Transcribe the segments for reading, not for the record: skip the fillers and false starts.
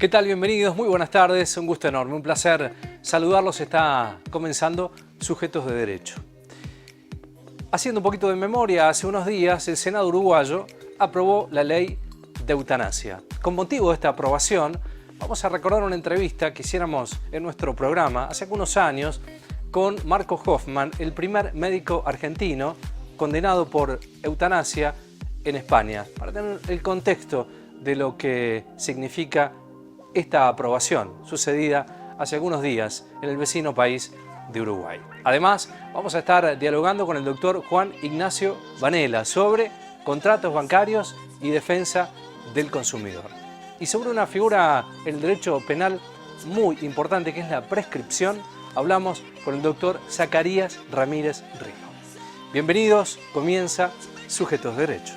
¿Qué tal? Bienvenidos, muy buenas tardes, un gusto enorme, un placer saludarlos. Está comenzando Sujetos de Derecho. Haciendo un poquito de memoria, hace unos días el Senado uruguayo aprobó la ley de eutanasia. Con motivo de esta aprobación, vamos a recordar una entrevista que hiciéramos en nuestro programa hace algunos años con Marco Hoffman, el primer médico argentino condenado por eutanasia en España, para tener el contexto de lo que significa esta aprobación sucedida hace algunos días en el vecino país de Uruguay. Además, vamos a estar dialogando con el doctor Juan Ignacio Vanela sobre contratos bancarios y defensa del consumidor. Y sobre una figura en el derecho penal muy importante que es la prescripción, hablamos con el doctor Zacarías Ramírez Rigo. Bienvenidos, comienza Sujetos de Derecho.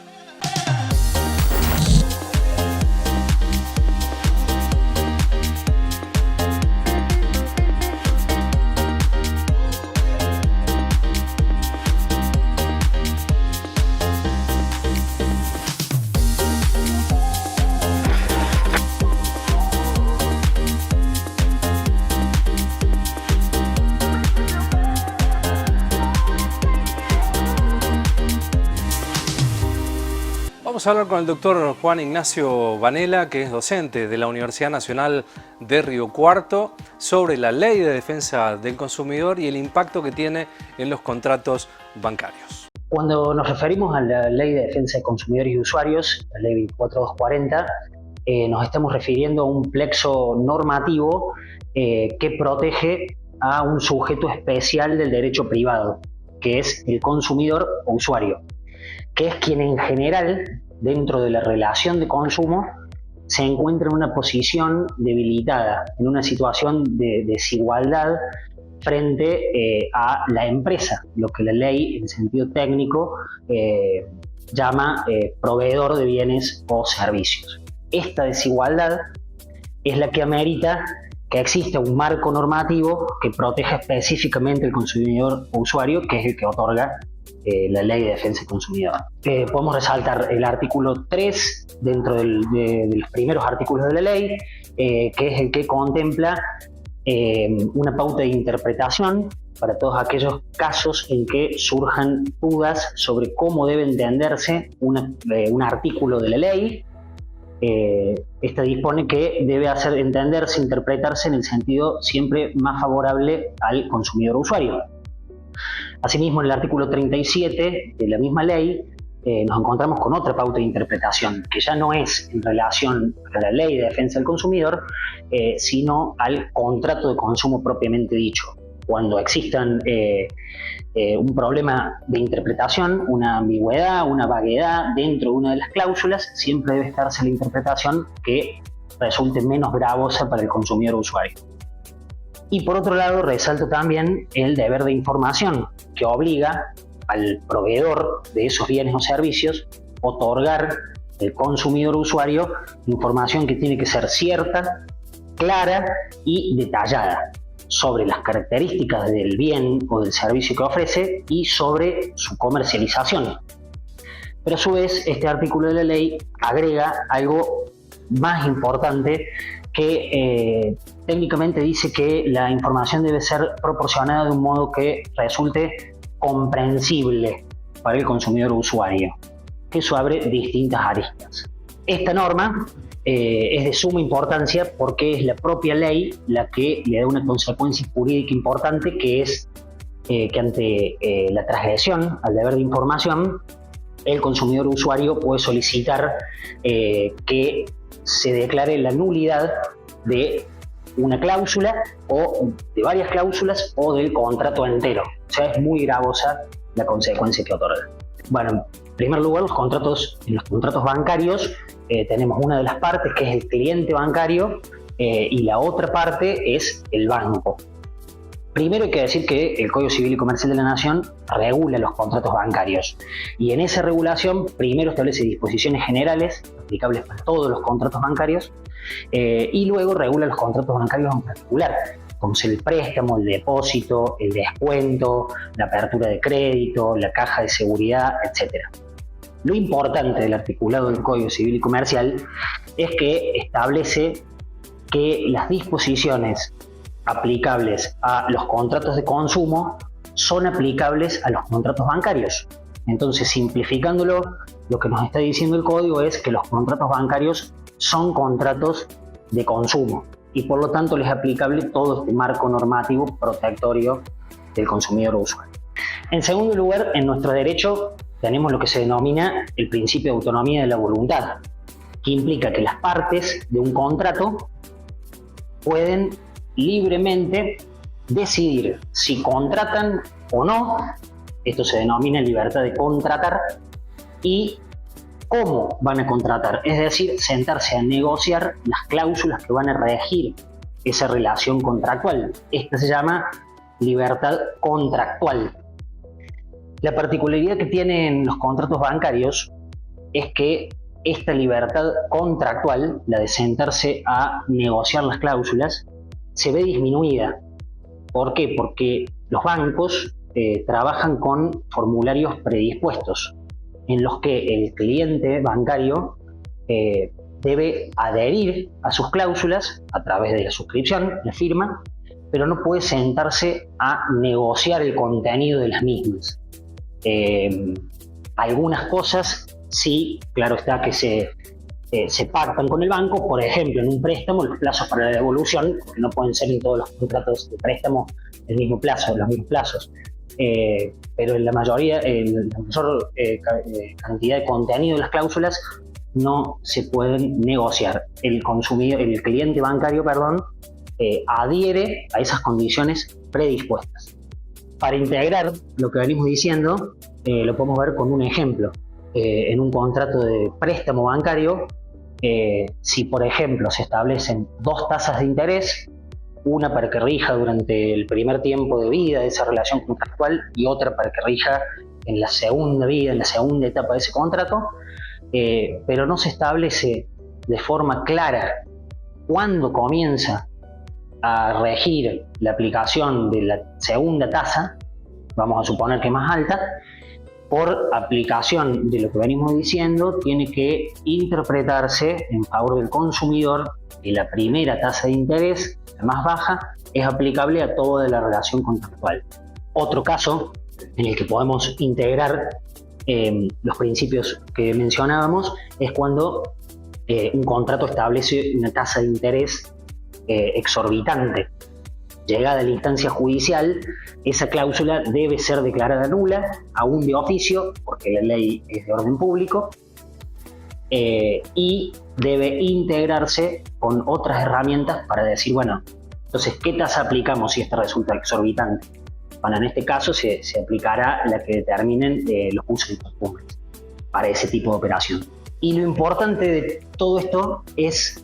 Vamos a hablar con el doctor Juan Ignacio Vanela, que es docente de la Universidad Nacional de Río Cuarto, sobre la Ley de Defensa del Consumidor y el impacto que tiene en los contratos bancarios. Cuando nos referimos a la Ley de Defensa de Consumidores y Usuarios, la Ley 24240, nos estamos refiriendo a un plexo normativo que protege a un sujeto especial del derecho privado, que es el consumidor o usuario, que es quien en general, dentro de la relación de consumo, se encuentra en una posición debilitada, en una situación de desigualdad frente a la empresa, lo que la ley en sentido técnico llama proveedor de bienes o servicios. Esta desigualdad es la que amerita que exista un marco normativo que proteja específicamente al consumidor o usuario, que es el que otorga la Ley de Defensa del Consumidor. Podemos resaltar el artículo 3 dentro de los primeros artículos de la ley, que es el que contempla una pauta de interpretación para todos aquellos casos en que surjan dudas sobre cómo debe entenderse un artículo de la ley. Esta dispone que debe entenderse, interpretarse en el sentido siempre más favorable al consumidor o usuario. Asimismo, en el artículo 37 de la misma ley nos encontramos con otra pauta de interpretación, que ya no es en relación a la Ley de Defensa del Consumidor, sino al contrato de consumo propiamente dicho. Cuando existan un problema de interpretación, una ambigüedad, una vaguedad dentro de una de las cláusulas, siempre debe estarse la interpretación que resulte menos gravosa para el consumidor o usuario. Y por otro lado, resalto también el deber de información que obliga al proveedor de esos bienes o servicios otorgar al consumidor o usuario información que tiene que ser cierta, clara y detallada sobre las características del bien o del servicio que ofrece y sobre su comercialización. Pero a su vez, este artículo de la ley agrega algo más importante que técnicamente dice que la información debe ser proporcionada de un modo que resulte comprensible para el consumidor o usuario, que eso abre distintas aristas. Esta norma es de suma importancia porque es la propia ley la que le da una consecuencia jurídica importante, que es que ante la transgresión al deber de información, el consumidor o usuario puede solicitar que se declare la nulidad de una cláusula o de varias cláusulas o del contrato entero. O sea, es muy gravosa la consecuencia que otorga. Bueno, en primer lugar, en los contratos bancarios tenemos una de las partes que es el cliente bancario y la otra parte es el banco. Primero hay que decir que el Código Civil y Comercial de la Nación regula los contratos bancarios y en esa regulación primero establece disposiciones generales aplicables para todos los contratos bancarios y luego regula los contratos bancarios en particular, como es el préstamo, el depósito, el descuento, la apertura de crédito, la caja de seguridad, etc. Lo importante del articulado del Código Civil y Comercial es que establece que las disposiciones aplicables a los contratos de consumo son aplicables a los contratos bancarios. Entonces, simplificándolo, lo que nos está diciendo el código es que los contratos bancarios son contratos de consumo y por lo tanto les es aplicable todo este marco normativo protectorio del consumidor o usuario. En segundo lugar, en nuestro derecho tenemos lo que se denomina el principio de autonomía de la voluntad, que implica que las partes de un contrato pueden libremente decidir si contratan o no. Esto se denomina libertad de contratar, y cómo van a contratar, es decir, sentarse a negociar las cláusulas que van a regir esa relación contractual. Esta se llama libertad contractual. La particularidad que tienen los contratos bancarios es que esta libertad contractual, la de sentarse a negociar las cláusulas, se ve disminuida. ¿Por qué? Porque los bancos trabajan con formularios predispuestos en los que el cliente bancario debe adherir a sus cláusulas a través de la suscripción, la firma, pero no puede sentarse a negociar el contenido de las mismas. Algunas cosas sí, claro está que se pactan con el banco, por ejemplo, en un préstamo los plazos para la devolución, porque no pueden ser en todos los contratos de préstamo el mismo plazo, los mismos plazos. Pero en la mayoría, la mayor cantidad de contenido de las cláusulas no se pueden negociar. El cliente bancario, adhiere a esas condiciones predispuestas. Para integrar lo que venimos diciendo, lo podemos ver con un ejemplo. En un contrato de préstamo bancario, si por ejemplo se establecen 2 tasas de interés, una para que rija durante el primer tiempo de vida de esa relación contractual y otra para que rija en la segunda vida, en la segunda etapa de ese contrato, pero no se establece de forma clara cuándo comienza a regir la aplicación de la segunda tasa, vamos a suponer que más alta. Por aplicación de lo que venimos diciendo, tiene que interpretarse en favor del consumidor que la primera tasa de interés, la más baja, es aplicable a toda la relación contractual. Otro caso en el que podemos integrar los principios que mencionábamos es cuando un contrato establece una tasa de interés exorbitante. Llegada a la instancia judicial, esa cláusula debe ser declarada nula, aún de oficio, porque la ley es de orden público, y debe integrarse con otras herramientas para decir, bueno, entonces, ¿qué tasa aplicamos si esta resulta exorbitante? Bueno, en este caso se aplicará la que determinen los usos y costumbres para ese tipo de operación. Y lo importante de todo esto es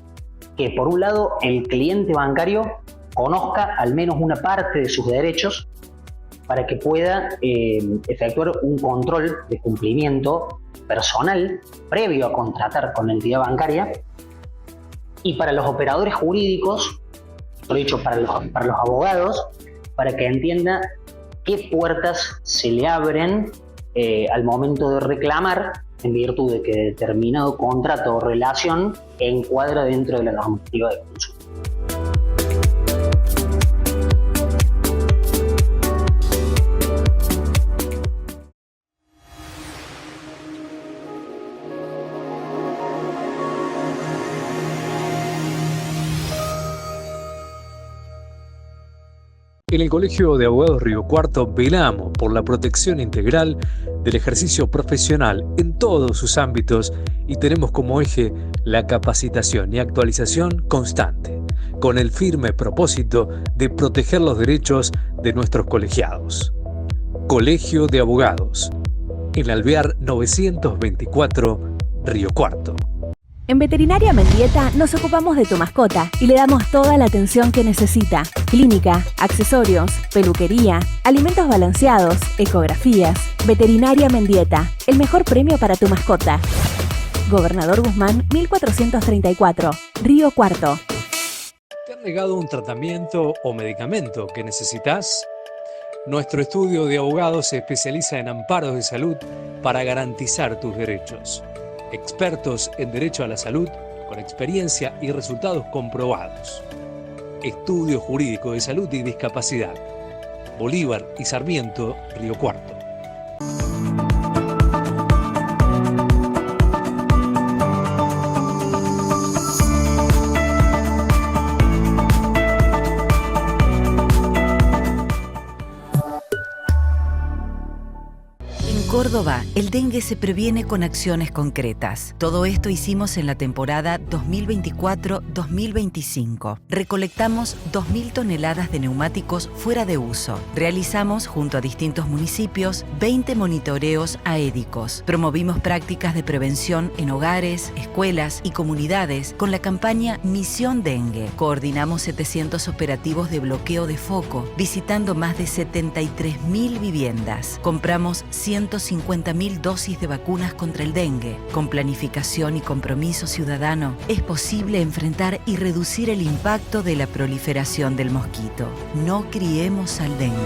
que, por un lado, el cliente bancario conozca al menos una parte de sus derechos para que pueda efectuar un control de cumplimiento personal previo a contratar con la entidad bancaria, y para los operadores jurídicos, por dicho, para los abogados, para que entienda qué puertas se le abren al momento de reclamar en virtud de que determinado contrato o relación encuadra dentro de la normativa de consumo. En el Colegio de Abogados Río Cuarto velamos por la protección integral del ejercicio profesional en todos sus ámbitos y tenemos como eje la capacitación y actualización constante, con el firme propósito de proteger los derechos de nuestros colegiados. Colegio de Abogados, en Alvear 924, Río Cuarto. En Veterinaria Mendieta nos ocupamos de tu mascota y le damos toda la atención que necesita. Clínica, accesorios, peluquería, alimentos balanceados, ecografías. Veterinaria Mendieta, el mejor premio para tu mascota. Gobernador Guzmán, 1434, Río Cuarto. ¿Te han negado un tratamiento o medicamento que necesitas? Nuestro estudio de abogados se especializa en amparos de salud para garantizar tus derechos. Expertos en derecho a la salud, con experiencia y resultados comprobados. Estudio Jurídico de Salud y Discapacidad. Bolívar y Sarmiento, Río Cuarto. Córdoba, el dengue se previene con acciones concretas. Todo esto hicimos en la temporada 2024-2025. Recolectamos 2.000 toneladas de neumáticos fuera de uso. Realizamos, junto a distintos municipios, 20 monitoreos aédicos. Promovimos prácticas de prevención en hogares, escuelas y comunidades con la campaña Misión Dengue. Coordinamos 700 operativos de bloqueo de foco, visitando más de 73.000 viviendas. Compramos 150.000 dosis de vacunas contra el dengue. Con planificación y compromiso ciudadano, es posible enfrentar y reducir el impacto de la proliferación del mosquito. No criemos al dengue.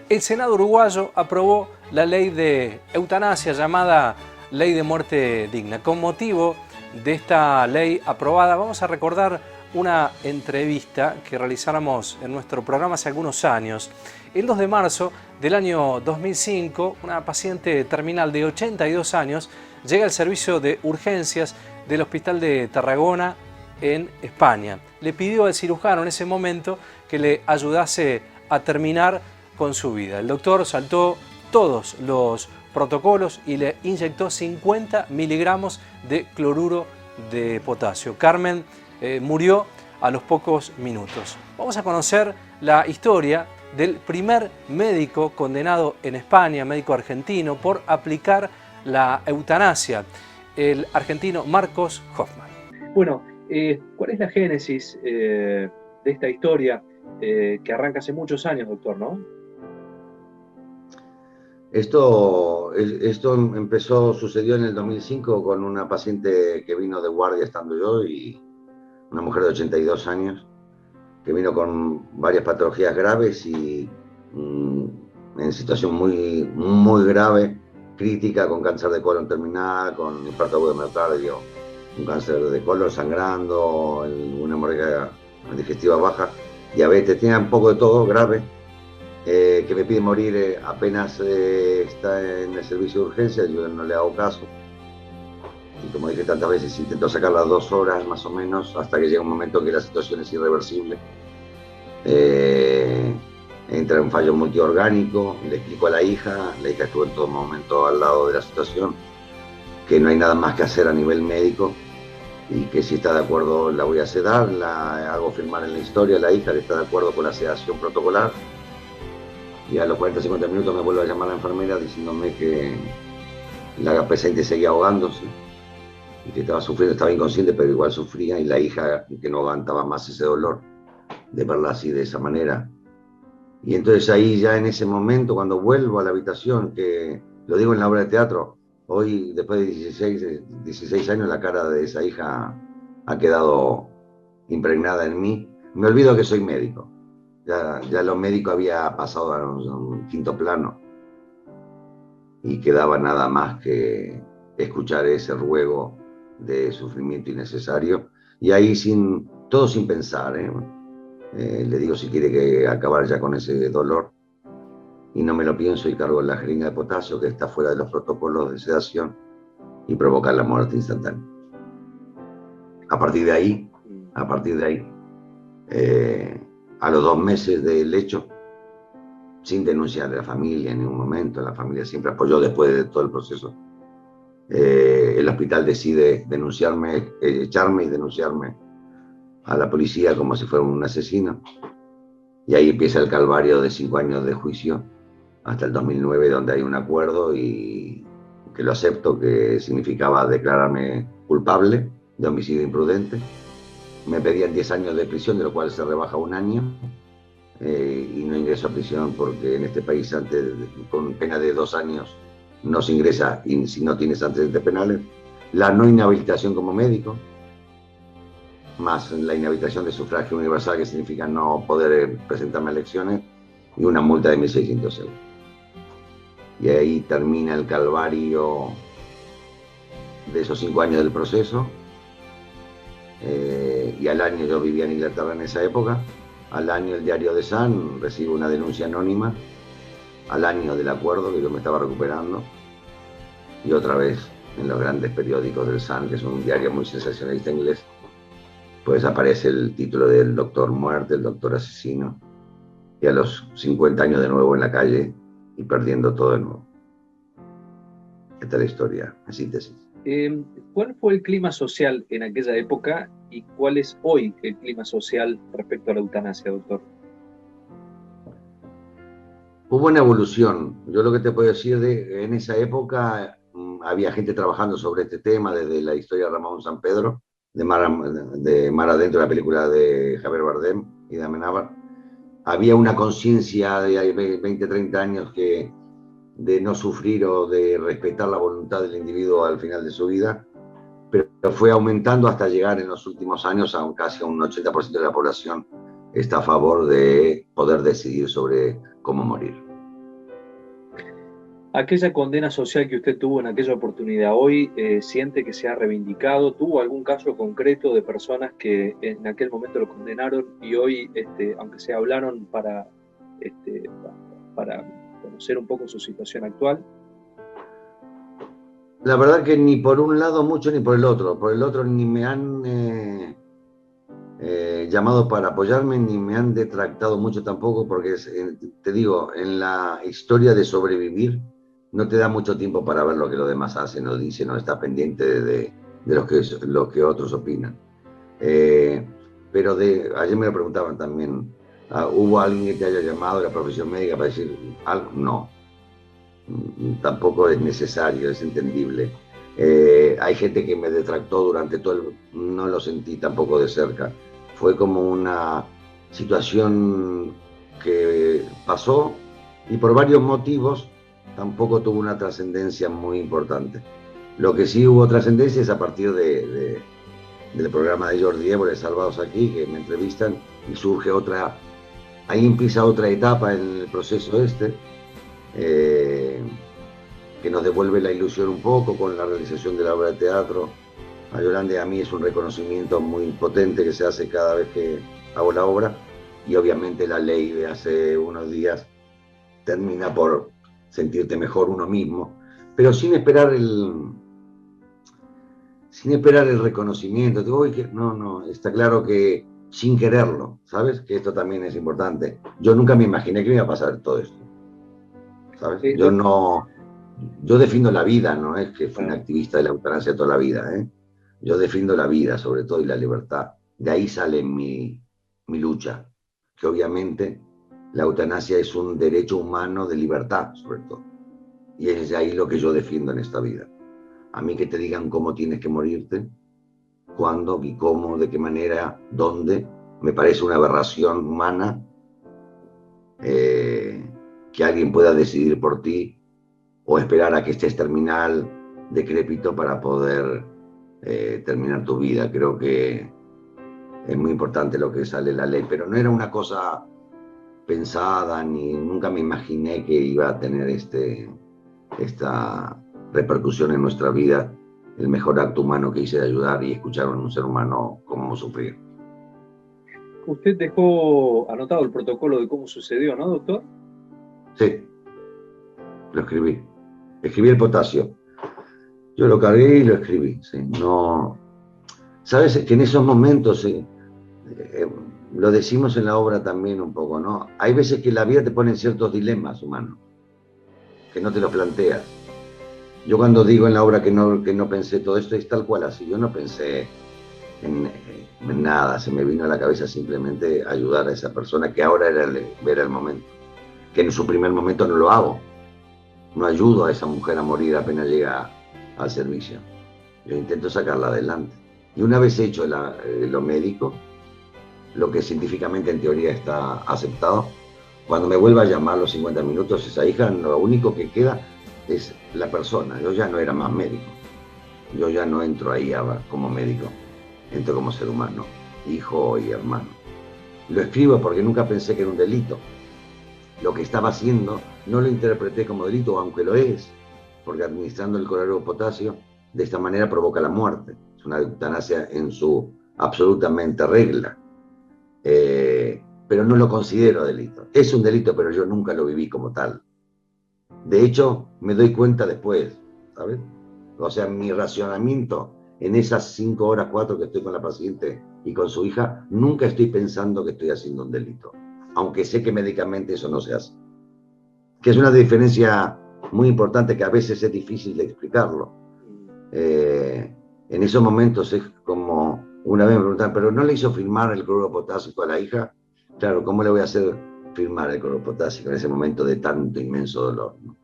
El Senado uruguayo aprobó la ley de eutanasia llamada Ley de Muerte Digna. Con motivo de esta ley aprobada, vamos a recordar una entrevista que realizáramos en nuestro programa hace algunos años. El 2 de marzo del año 2005, una paciente terminal de 82 años llega al servicio de urgencias del Hospital de Tarragona en España. Le pidió al cirujano en ese momento que le ayudase a terminar con su vida. El doctor saltó todos los protocolos y le inyectó 50 miligramos de cloruro de potasio. Carmen murió a los pocos minutos. Vamos a conocer la historia del primer médico condenado en España, médico argentino, por aplicar la eutanasia, el argentino Marcos Hoffman. Bueno, ¿cuál es la génesis de esta historia que arranca hace muchos años, doctor, no? Esto sucedió en el 2005 con una paciente que vino de guardia estando yo y una mujer de 82 años que vino con varias patologías graves y en situación muy grave, crítica, con cáncer de colon terminal, con infarto agudo de miocardio, un cáncer de colon sangrando, una hemorragia digestiva baja, diabetes, tenía un poco de todo grave. Que me pide morir apenas está en el servicio de urgencia, yo no le hago caso. Y como dije tantas veces, intento sacarla 2 horas más o menos, hasta que llega un momento que la situación es irreversible. Entra en un fallo multiorgánico, le explico a la hija estuvo en todo momento al lado de la situación, que no hay nada más que hacer a nivel médico y que si está de acuerdo la voy a sedar, la hago firmar en la historia, la hija está de acuerdo con la sedación protocolar. Y a los 40-50 minutos me vuelve a llamar la enfermera diciéndome que la paciente seguía ahogándose y que estaba sufriendo, estaba inconsciente, pero igual sufría, y la hija que no aguantaba más ese dolor de verla así de esa manera. Y entonces ahí ya en ese momento, cuando vuelvo a la habitación, que lo digo en la obra de teatro, hoy después de 16 años la cara de esa hija ha quedado impregnada en mí. Me olvido que soy médico. Ya lo médico había pasado a un quinto plano y quedaba nada más que escuchar ese ruego de sufrimiento innecesario. Y ahí todo sin pensar, le digo si quiere que acabar ya con ese dolor. Y no me lo pienso y cargo la jeringa de potasio que está fuera de los protocolos de sedación y provocar la muerte instantánea. A partir de ahí, a los 2 meses del hecho, sin denunciar a la familia en ningún momento, la familia siempre apoyó después de todo el proceso, el hospital decide denunciarme, echarme y denunciarme a la policía como si fuera un asesino. Y ahí empieza el calvario de 5 años de juicio hasta el 2009, donde hay un acuerdo y que lo acepto, que significaba declararme culpable de homicidio imprudente. Me pedían 10 años de prisión, de lo cual se rebaja 1 año, y no ingreso a prisión porque en este país con pena de 2 años no se ingresa y si no tienes antecedentes penales. la no inhabilitación como médico, más la inhabilitación de sufragio universal, que significa no poder presentarme a elecciones, y una multa de 1.600 euros. Y ahí termina el calvario de esos 5 años del proceso. Y al año, yo vivía en Inglaterra en esa época, al año el diario The Sun recibe una denuncia anónima, al año del acuerdo que yo me estaba recuperando, y otra vez en los grandes periódicos del Sun, que es un diario muy sensacionalista inglés, pues aparece el título del doctor muerte, el doctor asesino, y a los 50 años de nuevo en la calle y perdiendo todo de nuevo. Esta es la historia, en síntesis. ¿Cuál fue el clima social en aquella época y cuál es hoy el clima social respecto a la eutanasia, doctor? Hubo una evolución. Yo lo que te puedo decir en esa época había gente trabajando sobre este tema, desde la historia de Ramón San Pedro, de Mar Adentro, la película de Javier Bardem y de Amenábar. Había una conciencia de 20, 30 años de no sufrir o de respetar la voluntad del individuo al final de su vida, pero fue aumentando hasta llegar en los últimos años a casi un 80% de la población está a favor de poder decidir sobre cómo morir. Aquella condena social que usted tuvo en aquella oportunidad, ¿hoy siente que se ha reivindicado? ¿Tuvo algún caso concreto de personas que en aquel momento lo condenaron y hoy, aunque se hablaron para conocer un poco su situación actual? La verdad que ni por un lado mucho ni por el otro. Por el otro ni me han llamado para apoyarme ni me han detractado mucho tampoco, porque te digo, en la historia de sobrevivir no te da mucho tiempo para ver lo que los demás hacen o dicen, no está pendiente de lo que otros opinan. Pero ayer me lo preguntaban también, ¿hubo alguien que te haya llamado de la profesión médica para decir algo? No, tampoco es necesario, es entendible. Hay gente que me detractó durante no lo sentí tampoco de cerca. Fue como una situación que pasó y por varios motivos tampoco tuvo una trascendencia muy importante. Lo que sí hubo trascendencia es a partir del programa de Jordi Évole, Salvados Aquí, que me entrevistan y surge ahí empieza otra etapa en el proceso que nos devuelve la ilusión un poco con la realización de la obra de teatro. A Yolanda y a mí es un reconocimiento muy potente que se hace cada vez que hago la obra, y obviamente la ley de hace unos días termina por sentirte mejor uno mismo, pero sin esperar el reconocimiento. No, está claro que sin quererlo, ¿sabes? Que esto también es importante. Yo nunca me imaginé que me iba a pasar todo esto, ¿sabes? Sí, yo defiendo la vida, no es que fui un activista de la eutanasia toda la vida, ¿eh? Yo defiendo la vida, sobre todo, y la libertad. De ahí sale mi lucha, que obviamente la eutanasia es un derecho humano de libertad, sobre todo. Y es de ahí lo que yo defiendo en esta vida. A mí que te digan cómo tienes que morirte, cuándo y cómo, de qué manera, dónde, me parece una aberración humana que alguien pueda decidir por ti o esperar a que estés terminal, decrépito, para poder terminar tu vida. Creo que es muy importante lo que sale en la ley, pero no era una cosa pensada, ni nunca me imaginé que iba a tener esta repercusión en nuestra vida. El mejor acto humano que hice de ayudar y escuchar a un ser humano cómo sufrir. Usted dejó anotado el protocolo de cómo sucedió, ¿no, doctor? Sí, lo escribí. Escribí el potasio. Yo lo cargué y lo escribí. Sí. No, sabes que en esos momentos, lo decimos en la obra también un poco, ¿no? Hay veces que la vida te pone en ciertos dilemas humanos, que no te los planteas. Yo cuando digo en la obra que no pensé todo esto, es tal cual así. Yo no pensé en nada, se me vino a la cabeza simplemente ayudar a esa persona, que ahora era el momento. Que en su primer momento no lo hago. No ayudo a esa mujer a morir apenas llega al servicio. Yo intento sacarla adelante. Y una vez hecho lo médico, lo que científicamente en teoría está aceptado, cuando me vuelva a llamar los 50 minutos esa hija, lo único que queda es la persona. Yo ya no era más médico. yo ya no entro ahí como médico, entro como ser humano, hijo y hermano. Lo escribo porque nunca pensé que era un delito. Lo que estaba haciendo no lo interpreté como delito, aunque lo es, porque administrando el cloruro de potasio de esta manera provoca la muerte. Es una eutanasia en su absolutamente regla. Pero no lo considero delito. Es un delito, pero yo nunca lo viví como tal. De hecho, me doy cuenta después, ¿sabes? O sea, mi racionamiento en esas 5 horas, 4 que estoy con la paciente y con su hija, nunca estoy pensando que estoy haciendo un delito, aunque sé que médicamente eso no se hace. Que es una diferencia muy importante que a veces es difícil de explicarlo. En esos momentos es como, una vez me preguntaron, ¿pero no le hizo firmar el cloruro potásico a la hija? Claro, ¿cómo le voy a hacer firmar el cloruro potásico en ese momento de tanto inmenso dolor, ¿no?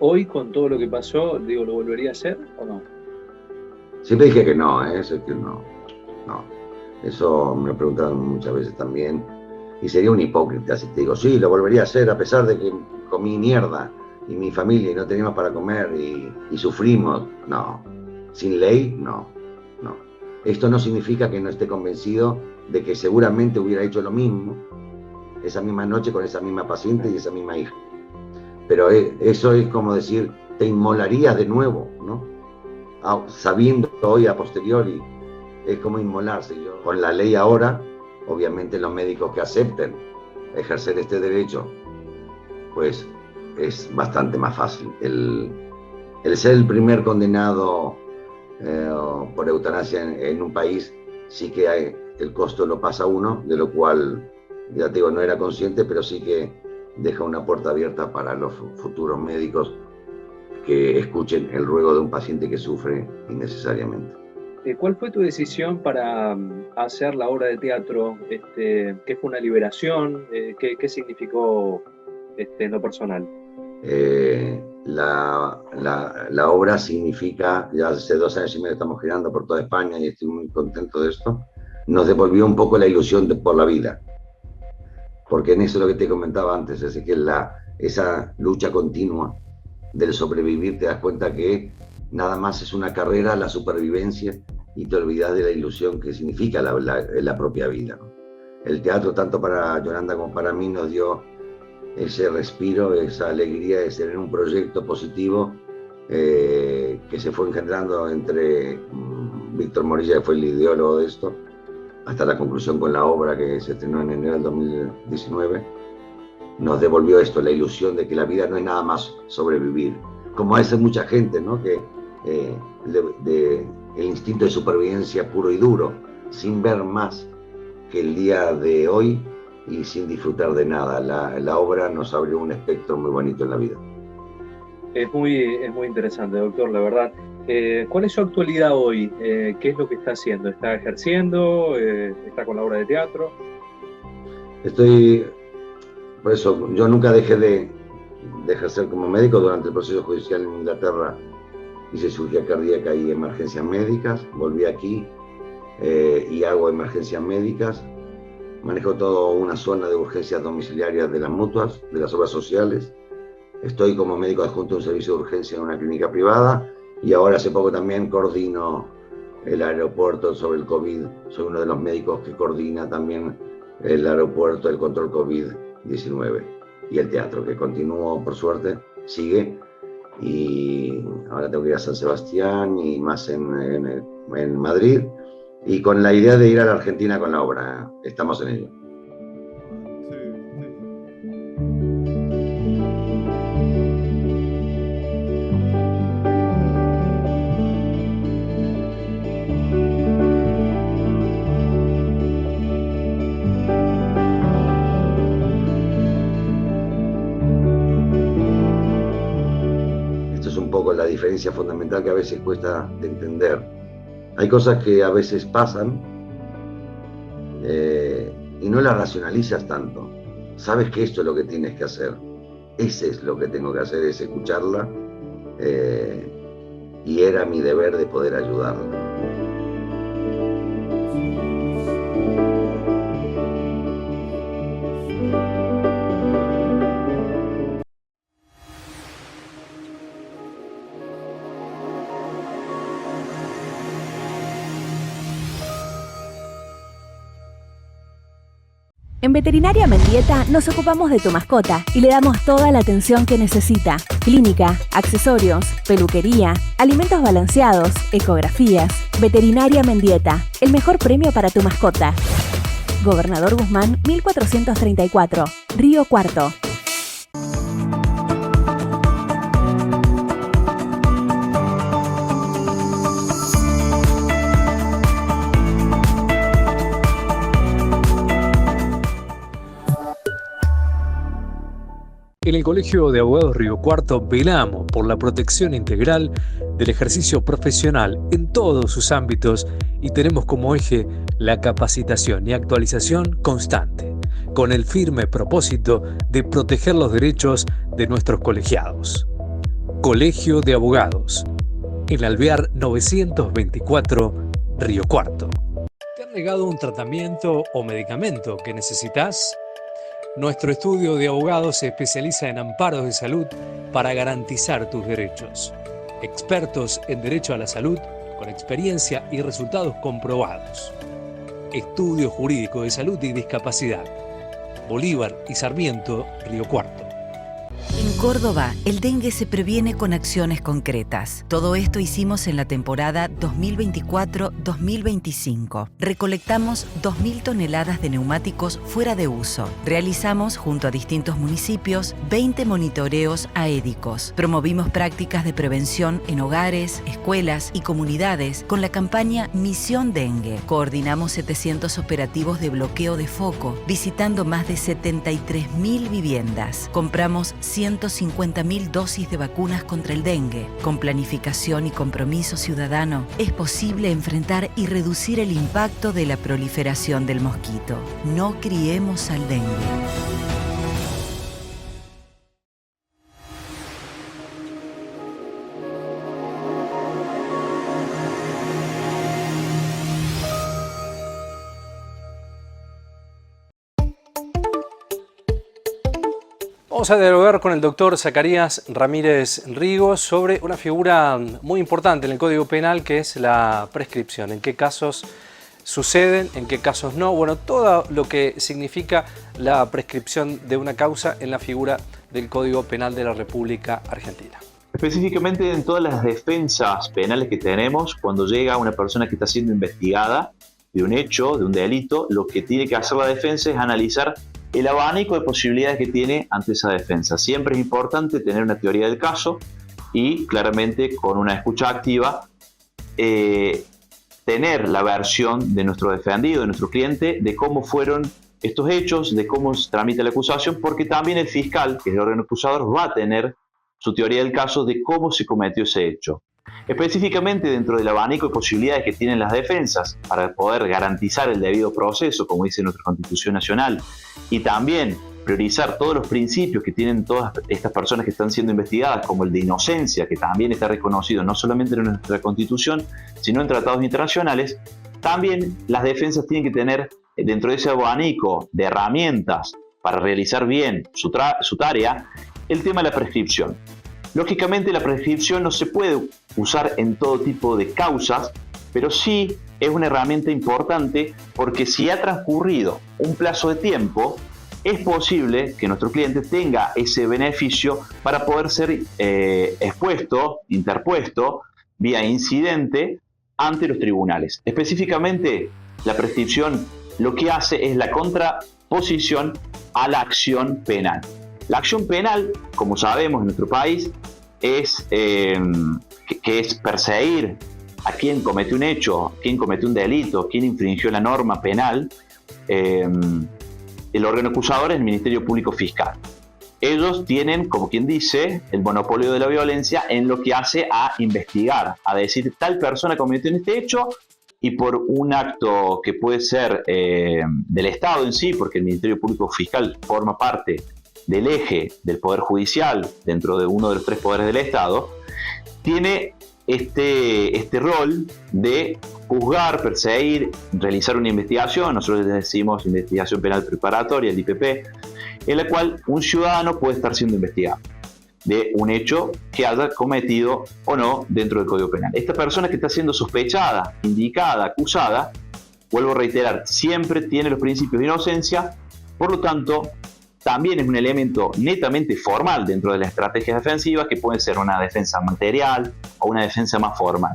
Hoy, con todo lo que pasó, digo, ¿lo volvería a hacer o no? Siempre dije que no, eso que no. Eso me lo preguntaron muchas veces también. Y sería un hipócrita si te digo, sí, lo volvería a hacer a pesar de que comí mierda y mi familia y no teníamos para comer y sufrimos. No, sin ley, no. Esto no significa que no esté convencido de que seguramente hubiera hecho lo mismo esa misma noche con esa misma paciente y esa misma hija. Pero eso es como decir, te inmolarías de nuevo, ¿no? Sabiendo hoy a posteriori, es como inmolarse. Yo, con la ley ahora, obviamente los médicos que acepten ejercer este derecho, pues es bastante más fácil. El ser el primer condenado por eutanasia en un país, sí que el costo lo pasa uno, de lo cual, ya te digo, no era consciente, pero sí que deja una puerta abierta para los futuros médicos que escuchen el ruego de un paciente que sufre innecesariamente. ¿Cuál fue tu decisión para hacer la obra de teatro? ¿Qué fue una liberación? ¿Qué significó en lo personal? La obra significa, ya hace 2 años y medio estamos girando por toda España y estoy muy contento de esto, nos devolvió un poco la ilusión por la vida. Porque en eso es lo que te comentaba antes, es que esa lucha continua del sobrevivir, te das cuenta que nada más es una carrera, la supervivencia, y te olvidas de la ilusión que significa la propia vida, ¿no? El teatro, tanto para Yolanda como para mí, nos dio ese respiro, esa alegría de tener un proyecto positivo que se fue engendrando entre Víctor Morilla, que fue el ideólogo de esto, hasta la conclusión con la obra que se estrenó en enero del 2019, nos devolvió esto, la ilusión de que la vida no es nada más sobrevivir, como hace mucha gente, ¿no? Que el instinto de supervivencia puro y duro, sin ver más que el día de hoy y sin disfrutar de nada. La obra nos abrió un espectro muy bonito en la vida. Es muy interesante, doctor, la verdad. ¿Cuál es su actualidad hoy? ¿Qué es lo que está haciendo? ¿Está ejerciendo? ¿Está con la obra de teatro? Por eso, yo nunca dejé de ejercer como médico. Durante el proceso judicial en Inglaterra hice cirugía cardíaca y emergencias médicas. Volví aquí y hago emergencias médicas. Manejo toda una zona de urgencias domiciliarias de las mutuas, de las obras sociales. Estoy como médico adjunto de un servicio de urgencia en una clínica privada y ahora hace poco también coordino el aeropuerto sobre el COVID. Soy uno de los médicos que coordina también el aeropuerto, el control COVID-19 y el teatro, que continúo, por suerte, sigue. Y ahora tengo que ir a San Sebastián y más en Madrid, y con la idea de ir a la Argentina con la obra. Estamos en ello. Esto es un poco la diferencia fundamental que a veces cuesta de entender. Hay cosas que a veces pasan y no las racionalizas tanto. Sabes que esto es lo que tienes que hacer. Ese es lo que tengo que hacer, es escucharla. Y era mi deber de poder ayudarla. En Veterinaria Mendieta nos ocupamos de tu mascota y le damos toda la atención que necesita. Clínica, accesorios, peluquería, alimentos balanceados, ecografías. Veterinaria Mendieta, el mejor premio para tu mascota. Gobernador Guzmán, 1434, Río Cuarto. En el Colegio de Abogados Río Cuarto velamos por la protección integral del ejercicio profesional en todos sus ámbitos y tenemos como eje la capacitación y actualización constante, con el firme propósito de proteger los derechos de nuestros colegiados. Colegio de Abogados, en Alvear 924, Río Cuarto. ¿Te han negado un tratamiento o medicamento que necesitas? Nuestro estudio de abogados se especializa en amparos de salud para garantizar tus derechos. Expertos en derecho a la salud con experiencia y resultados comprobados. Estudio Jurídico de Salud y Discapacidad. Bolívar y Sarmiento, Río Cuarto. En Córdoba, el dengue se previene con acciones concretas. Todo esto hicimos en la temporada 2024-2025. Recolectamos 2.000 toneladas de neumáticos fuera de uso. Realizamos, junto a distintos municipios, 20 monitoreos aédicos. Promovimos prácticas de prevención en hogares, escuelas y comunidades con la campaña Misión Dengue. Coordinamos 700 operativos de bloqueo de foco, visitando más de 73.000 viviendas. Compramos 150.000 dosis de vacunas contra el dengue. Con planificación y compromiso ciudadano, es posible enfrentar y reducir el impacto de la proliferación del mosquito. No criemos al dengue. Vamos a dialogar con el doctor Zacarías Ramírez Rigos sobre una figura muy importante en el Código Penal, que es la prescripción. ¿En qué casos suceden? ¿En qué casos no? Bueno, todo lo que significa la prescripción de una causa en la figura del Código Penal de la República Argentina. Específicamente en todas las defensas penales que tenemos, cuando llega una persona que está siendo investigada de un hecho, de un delito, lo que tiene que hacer la defensa es analizar el abanico de posibilidades que tiene ante esa defensa. Siempre es importante tener una teoría del caso y claramente con una escucha activa tener la versión de nuestro defendido, de nuestro cliente, de cómo fueron estos hechos, de cómo se tramita la acusación, porque también el fiscal, que es el órgano acusador, va a tener su teoría del caso de cómo se cometió ese hecho. Específicamente dentro del abanico de posibilidades que tienen las defensas para poder garantizar el debido proceso, como dice nuestra Constitución Nacional, y también priorizar todos los principios que tienen todas estas personas que están siendo investigadas, como el de inocencia, que también está reconocido no solamente en nuestra Constitución, sino en tratados internacionales, también las defensas tienen que tener dentro de ese abanico de herramientas para realizar bien su tarea, el tema de la prescripción. Lógicamente la prescripción no se puede usar en todo tipo de causas, pero sí es una herramienta importante porque si ha transcurrido un plazo de tiempo, es posible que nuestro cliente tenga ese beneficio para poder ser interpuesto vía incidente ante los tribunales. Específicamente, la prescripción lo que hace es la contraposición a la acción penal. La acción penal, como sabemos en nuestro país, es perseguir a quien cometió un hecho, quien cometió un delito, quien infringió la norma penal. El órgano acusador es el Ministerio Público Fiscal. Ellos tienen, como quien dice, el monopolio de la violencia en lo que hace a investigar, a decir tal persona cometió este hecho y por un acto que puede ser del Estado en sí, porque el Ministerio Público Fiscal forma parte del eje del Poder Judicial dentro de uno de los tres poderes del Estado, tiene este rol de juzgar, perseguir, realizar una investigación, nosotros les decimos investigación penal preparatoria, el IPP, en la cual un ciudadano puede estar siendo investigado de un hecho que haya cometido o no dentro del Código Penal. Esta persona que está siendo sospechada, indicada, acusada, vuelvo a reiterar, siempre tiene los principios de inocencia Por lo tanto, también es un elemento netamente formal dentro de las estrategias defensivas, que puede ser una defensa material o una defensa más formal.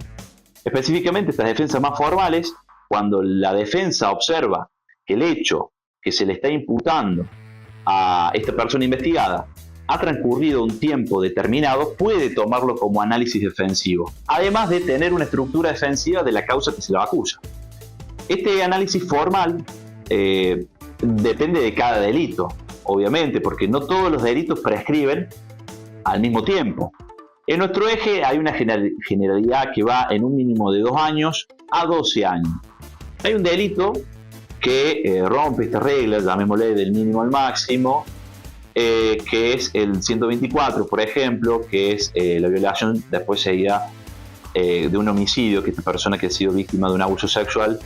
Específicamente estas defensas más formales, cuando la defensa observa que el hecho que se le está imputando a esta persona investigada ha transcurrido un tiempo determinado, puede tomarlo como análisis defensivo, además de tener una estructura defensiva de la causa que se lo acusa. Este análisis formal depende de cada delito, obviamente, porque no todos los delitos prescriben al mismo tiempo. En nuestro eje hay una generalidad que va en un mínimo de 2 años a 12 años. Hay un delito que rompe estas reglas, llamémosle del mínimo al máximo, que es el 124, por ejemplo, que es la violación después seguida de un homicidio, que esta persona que ha sido víctima de un abuso sexual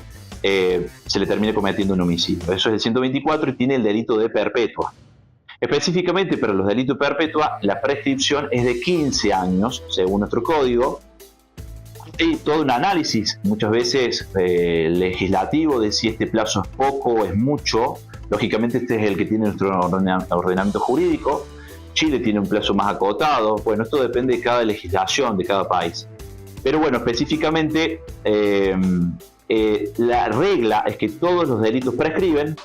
se le termine cometiendo un homicidio. Eso es el 124 y tiene el delito de perpetua. Específicamente para los delitos de perpetua, la prescripción es de 15 años, según nuestro código. Hay todo un análisis, muchas veces legislativo, de si este plazo es poco o es mucho. Lógicamente este es el que tiene nuestro ordenamiento jurídico. Chile tiene un plazo más acotado. Bueno, esto depende de cada legislación de cada país. Pero bueno, específicamente la regla es que todos los delitos prescriben,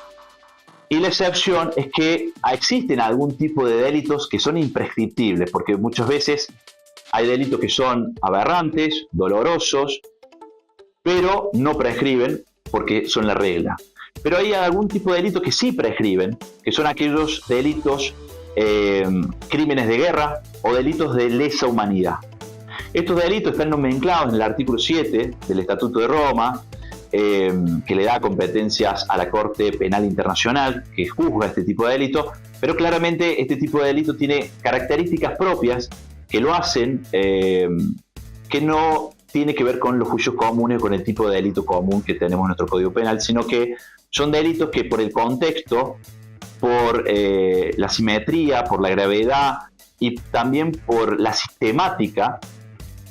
y la excepción es que existen algún tipo de delitos que son imprescriptibles, porque muchas veces hay delitos que son aberrantes, dolorosos, pero no prescriben porque son la regla. Pero hay algún tipo de delitos que sí prescriben, que son aquellos delitos, crímenes de guerra o delitos de lesa humanidad. Estos delitos están nomenclados en el artículo 7 del Estatuto de Roma, que le da competencias a la Corte Penal Internacional, que juzga este tipo de delitos, pero claramente este tipo de delito tiene características propias que lo hacen que no tiene que ver con los juicios comunes o con el tipo de delito común que tenemos en nuestro Código Penal, sino que son delitos que por el contexto, por la simetría, por la gravedad y también por la sistemática.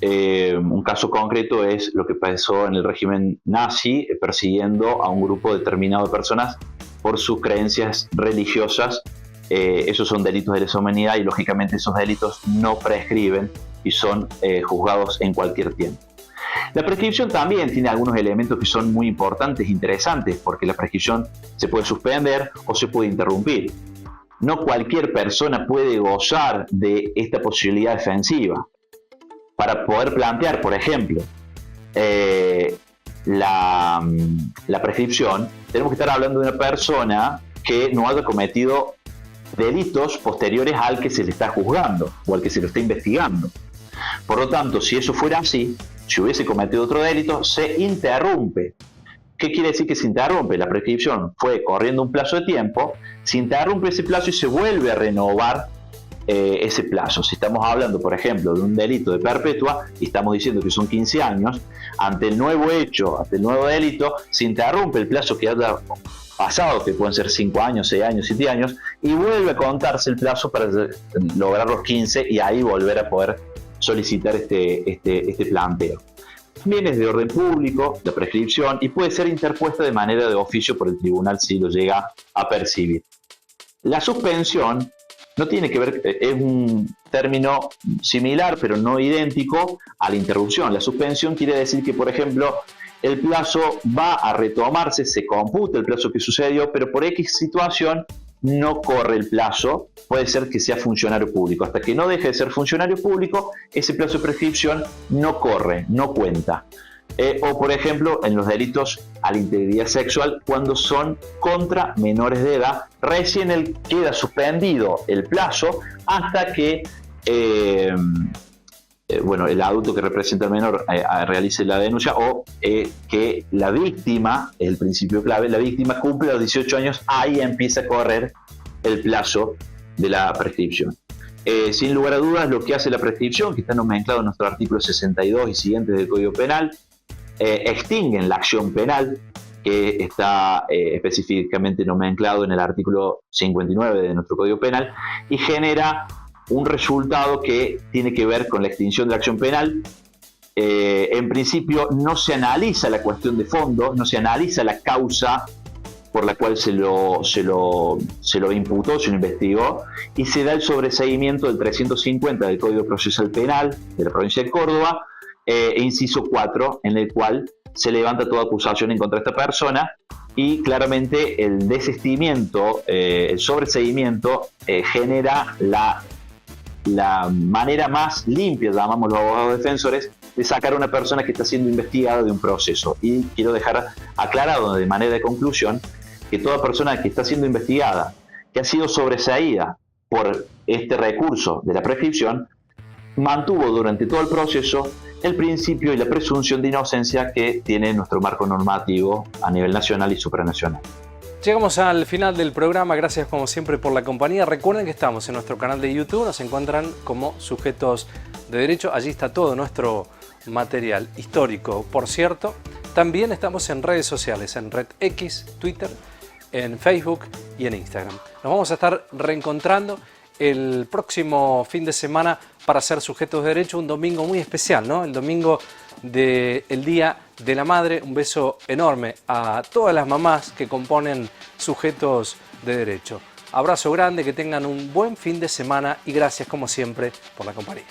Un caso concreto es lo que pasó en el régimen nazi, persiguiendo a un grupo determinado de personas por sus creencias religiosas. Esos son delitos de lesa humanidad y lógicamente esos delitos no prescriben y son juzgados en cualquier tiempo. La prescripción también tiene algunos elementos que son muy importantes e interesantes, porque la prescripción se puede suspender o se puede interrumpir. No cualquier persona puede gozar de esta posibilidad defensiva. Para poder plantear, por ejemplo, la prescripción, tenemos que estar hablando de una persona que no haya cometido delitos posteriores al que se le está juzgando o al que se lo está investigando. Por lo tanto, si eso fuera así, si hubiese cometido otro delito, se interrumpe. ¿Qué quiere decir que se interrumpe? La prescripción fue corriendo un plazo de tiempo, se interrumpe ese plazo y se vuelve a renovar ese plazo. Si estamos hablando, por ejemplo, de un delito de perpetua y estamos diciendo que son 15 años, ante el nuevo hecho, ante el nuevo delito, se interrumpe el plazo que haya pasado, que pueden ser 5 años, 6 años, 7 años, y vuelve a contarse el plazo para lograr los 15 y ahí volver a poder solicitar este planteo. También es de orden público, la prescripción, y puede ser interpuesta de manera de oficio por el tribunal si lo llega a percibir. La suspensión no tiene que ver, es un término similar pero no idéntico a la interrupción. La suspensión quiere decir que, por ejemplo, el plazo va a retomarse, se computa el plazo que sucedió, pero por X situación no corre el plazo. Puede ser que sea funcionario público. Hasta que no deje de ser funcionario público, ese plazo de prescripción no corre, no cuenta. O, por ejemplo, en los delitos a la integridad sexual, cuando son contra menores de edad, recién queda suspendido el plazo hasta que el adulto que representa al menor realice la denuncia, o que la víctima, es el principio clave, la víctima cumple los 18 años, ahí empieza a correr el plazo de la prescripción. Sin lugar a dudas, lo que hace la prescripción, que está nomenclado en nuestro artículo 62 y siguientes del Código Penal, extinguen la acción penal, que está específicamente nomenclado en el artículo 59 de nuestro Código Penal, y genera un resultado que tiene que ver con la extinción de la acción penal. En principio no se analiza la cuestión de fondo, no se analiza la causa por la cual se lo imputó, se lo investigó, y se da el sobreseimiento del 350 del Código Procesal Penal de la provincia de Córdoba, inciso 4, en el cual se levanta toda acusación en contra de esta persona, y claramente el desistimiento, el sobreseimiento genera la manera más limpia, llamamos los abogados defensores, de sacar a una persona que está siendo investigada de un proceso. Y quiero dejar aclarado de manera de conclusión que toda persona que está siendo investigada, que ha sido sobreseída por este recurso de la prescripción, mantuvo durante todo el proceso el principio y la presunción de inocencia que tiene nuestro marco normativo a nivel nacional y supranacional. Llegamos al final del programa, gracias como siempre por la compañía. Recuerden que estamos en nuestro canal de YouTube, nos encuentran como Sujetos de Derecho, allí está todo nuestro material histórico. Por cierto, también estamos en redes sociales, en Red X, Twitter, en Facebook y en Instagram. Nos vamos a estar reencontrando el próximo fin de semana para ser Sujetos de Derecho, un domingo muy especial, ¿no? El domingo del Día de la Madre. Un beso enorme a todas las mamás que componen Sujetos de Derecho. Abrazo grande, que tengan un buen fin de semana y gracias como siempre por la compañía.